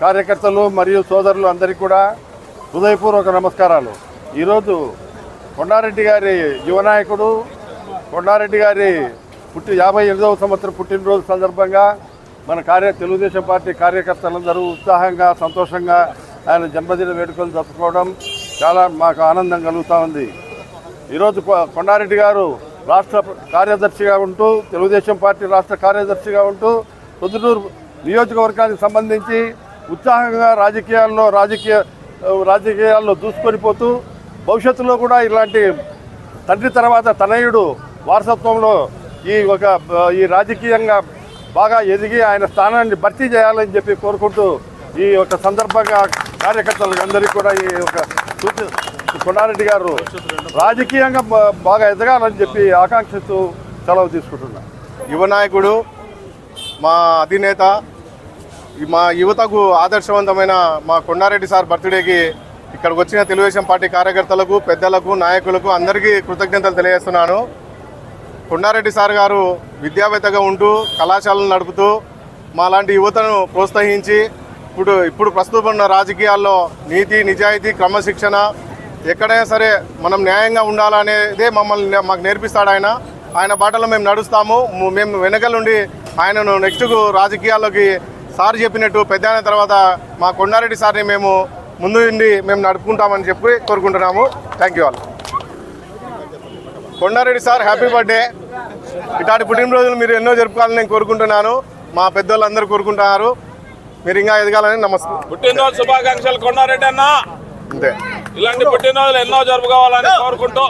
కార్యకర్తలు మరియు సోదరులు అందరికీ కూడా హృదయపూర్వక నమస్కారాలు. ఈరోజు కొండారెడ్డి గారి యువనాయకుడు కొండారెడ్డి గారి 58వ సంవత్సరం పుట్టినరోజు సందర్భంగా మన తెలుగుదేశం పార్టీ కార్యకర్తలందరూ ఉత్సాహంగా సంతోషంగా ఆయన జన్మదిన వేడుకలు జరుపుకోవడం చాలా మాకు ఆనందం కలుగుతూ ఉంది. ఈరోజు కొండారెడ్డి గారు రాష్ట్ర కార్యదర్శిగా ఉంటూ తెలుగుదేశం పార్టీ రాష్ట్ర కార్యదర్శిగా ఉంటూ పొద్దుటూరు నియోజకవర్గానికి సంబంధించి ఉత్సాహంగా రాజకీయాల్లో దూసుకొని పోతూ భవిష్యత్తులో కూడా ఇలాంటి తండ్రి తర్వాత తనయుడు వారసత్వంలో ఈ రాజకీయంగా బాగా ఎదిగి ఆయన స్థానాన్ని భర్తీ చేయాలని చెప్పి కోరుకుంటూ ఈ యొక్క సందర్భంగా కార్యకర్తలకు అందరికీ కూడా ఈ యొక్క కొండారెడ్డి గారు రాజకీయంగా బాగా ఎదగాలని చెప్పి ఆకాంక్షిస్తూ సెలవు తీసుకుంటున్నాను. యువనాయకుడు, మా అధినేత, మా యువతకు ఆదర్శవంతమైన మా కొండారెడ్డి సార్ బర్త్డేకి ఇక్కడికి వచ్చిన తెలుగుదేశం పార్టీ కార్యకర్తలకు, పెద్దలకు, నాయకులకు అందరికీ కృతజ్ఞతలు తెలియజేస్తున్నాను. కొండారెడ్డి సార్ గారు విద్యావేత్తగా ఉంటూ కళాశాలను నడుపుతూ మా లాంటి యువతను ప్రోత్సహించి ఇప్పుడు ప్రస్తుతం ఉన్న రాజకీయాల్లో నీతి, నిజాయితీ, క్రమశిక్షణ, ఎక్కడైనా సరే మనం న్యాయంగా ఉండాలనేదే మాకు నేర్పిస్తాడు. ఆయన బాటలో మేము నడుస్తాము. మేము వెనకల నుండి ఆయనను నెక్స్ట్కు రాజకీయాల్లోకి సార్ చెప్పినట్టు పెద్ద అయిన తర్వాత మా కొండారెడ్డి సార్ని మేము ముందు నుండి మేము నడుపుకుంటామని చెప్పి కోరుకుంటున్నాము. Thank you all. Kondareddy sir happy birthday. ఇట్లాంటి పుట్టినరోజులు మీరు ఎన్నో జరుపుకోవాలని నేను కోరుకుంటున్నాను. మా పెద్దోళ్ళందరూ కోరుకుంటున్నారు. మీరు ఇంకా ఎదగాలని నమస్తే. పుట్టినరోజు శుభాకాంక్షలు కొండారెడ్డి అన్న. అంతే, ఇలాంటి పుట్టినరోజులు ఎన్నో జరుపుకోవాలని కోరుకుంటూ